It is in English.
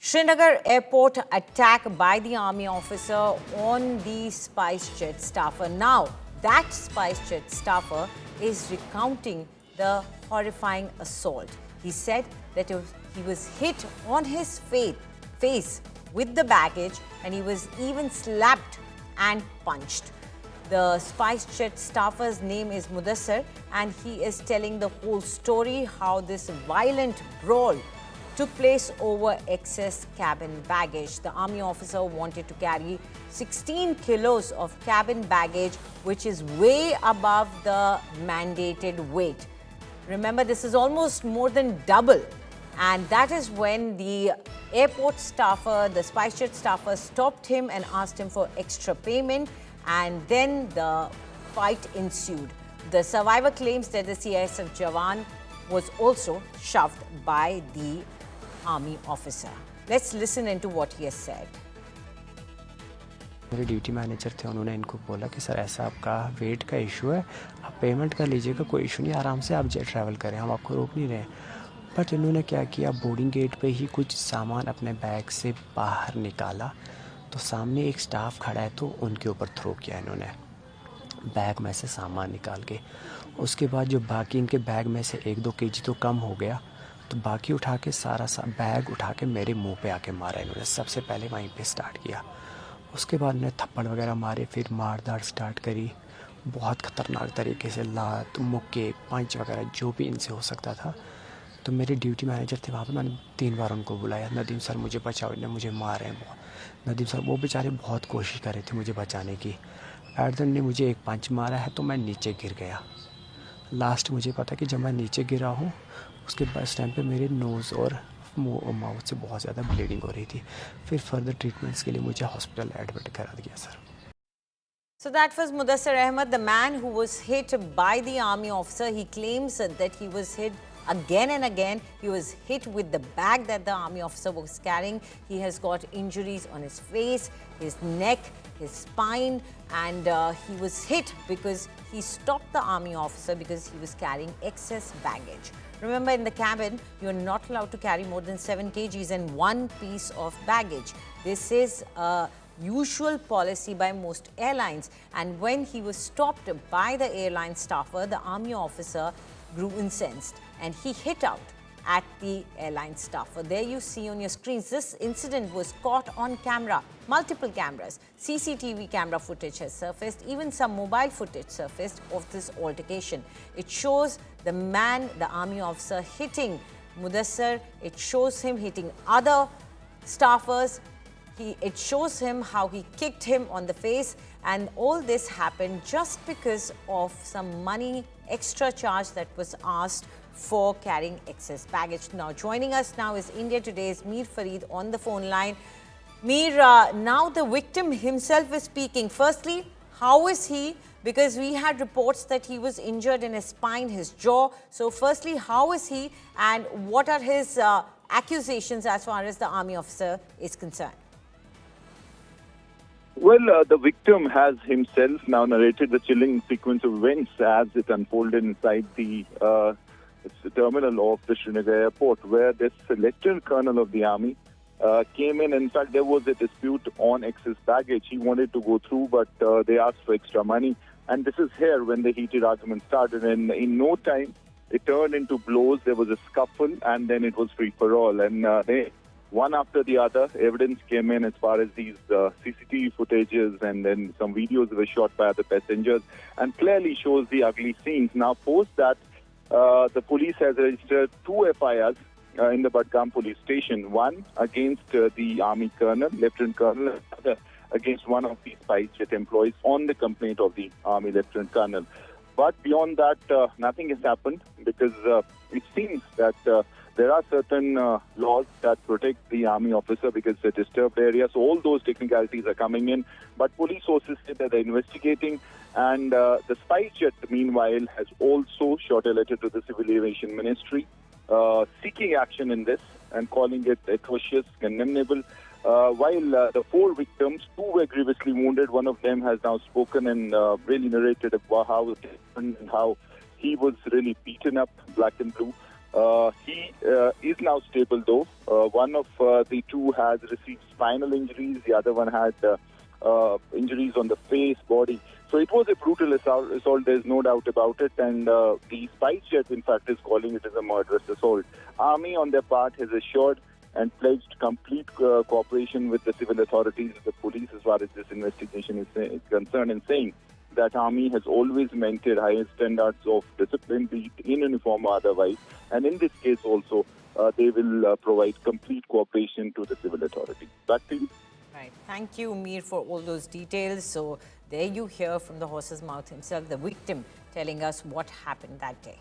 Srinagar airport attack by the army officer on the SpiceJet staffer. Now, that SpiceJet staffer is recounting the horrifying assault. He said that he was hit on his face with the baggage and he was even slapped and punched. The SpiceJet staffer's name is Mudassir and he is telling the whole story, how this violent brawl took place over excess cabin baggage. The army officer wanted to carry 16 kilos of cabin baggage, which is way above the mandated weight. Remember, this is almost more than double. And that is when the airport staffer, the SpiceJet staffer, stopped him and asked him for extra payment. And then the fight ensued. The survivor claims that the CISF Jawan was also shoved by the army officer. Let's listen into what he has said. मेरे duty manager थे, उन्होंने इनको बोला कि sir ऐसा आपका wait का issue है, आप पेमेंट कर लीजिएगा, कोई इशू नहीं, आराम से आप जेट ट्रैवल करें, हम आपको रोक नहीं रहे। बट इन्होंने क्या किया, बोर्डिंग गेट पे ही कुछ सामान अपने बैग से बाहर निकाला, तो सामने एक स्टाफ खड़ा है तो उनके ऊपर थ्रो किया इन्होंने बैग में से सामान निकाल के। उसके बाद जो बाकी इनके बैग में से 1-2 केजी तो कम हो गया, तो बाकी उठा के सारा बैग उठा के मेरे मुंह पे आके मारा इन्होंने। सबसे पहले वहीं पे स्टार्ट किया, उसके बाद उन्होंने थप्पड़ वगैरह मारे, फिर मारदार स्टार्ट करी। बहुत ख़तरनाक तरीके से लात, मुक्के, पंच वगैरह जो भी इनसे हो सकता था। तो मेरे ड्यूटी मैनेजर थे वहाँ पे, मैंने 3 बार उनको बुलाया, नदीम सर मुझे बचाओ, इन्हें मुझे मार रहे हैं बहुत। नदीम सर वो बेचारे बहुत कोशिश कर रहे थे मुझे बचाने की। एडजन ने मुझे एक पंच मारा है तो मैं नीचे गिर गया। लास्ट मुझे पता कि जब मैं नीचे गिरा हूँ, उसके बस टाइम पे मेरे नोज़ और माउथ से बहुत ज़्यादा ब्लीडिंग हो रही थी। फिर फर्दर ट्रीटमेंट्स के लिए मुझे हॉस्पिटल एडमिट करा दिया sir. So that was Mudassir Ahmed, the man who was hit by the army officer. He claims that he was hit again and again. He was hit with the bag that the army officer was carrying. He has got injuries on his face, his neck, his spine, and he was hit because he stopped the army officer because he was carrying excess baggage. Remember, in the cabin, you're not allowed to carry more than 7 kgs and 1 piece of baggage. This is a usual policy by most airlines. And when he was stopped by the airline staffer, the army officer grew incensed and he hit out at the airline staffer. There you see on your screens, this incident was caught on camera, multiple cameras. CCTV camera footage has surfaced, even some mobile footage surfaced of this altercation. It shows the man, the army officer, hitting Mudassir. It shows him hitting other staffers. It shows him how he kicked him on the face, and all this happened just because of some money extra charge that was asked for carrying excess baggage. Now joining us now is India Today's Mir Farid on the phone line. Mir, now the victim himself is speaking. Firstly, how is he? Because we had reports that he was injured in his spine, his jaw. So firstly, how is he and what are his accusations as far as the army officer is concerned? Well, the victim has himself now narrated the chilling sequence of events as it unfolded inside the terminal of the Srinagar airport, where this lieutenant colonel of the army came in. In fact, there was a dispute on excess baggage. He wanted to go through, but they asked for extra money. And this is here when the heated argument started. And in no time, it turned into blows. There was a scuffle, and then it was free for all. And one after the other, evidence came in as far as these CCTV footages, and then some videos were shot by other passengers, and clearly shows the ugly scenes. Now, post that, the police has registered 2 FIRs in the Budgam police station. One against the army colonel, lieutenant colonel, and other against one of the SpiceJet employees on the complaint of the army lieutenant colonel. But beyond that, nothing has happened, because it seems that there are certain laws that protect the army officer because it's a disturbed area. So all those technicalities are coming in. But police sources say that they're investigating. And the SpiceJet, meanwhile, has also shot a letter to the Civil Aviation Ministry seeking action in this and calling it atrocious, condemnable. While the 4 victims, 2 were grievously wounded. One of them has now spoken and really narrated about how it happened and how he was really beaten up, black and blue. He is now stable, though. One of the two has received spinal injuries. The other one had injuries on the face, body. So it was a brutal assault. There's no doubt about it. And the SpiceJet, in fact, is calling it as a murderous assault. Army, on their part, has assured and pledged complete cooperation with the civil authorities, the police, as far as this investigation is concerned, and saying that Army has always maintained highest standards of discipline, be it in uniform or otherwise. And in this case also, they will provide complete cooperation to the civil authorities. Back to you. Right. Thank you, Mir, for all those details. So there you hear from the horse's mouth himself, the victim, telling us what happened that day.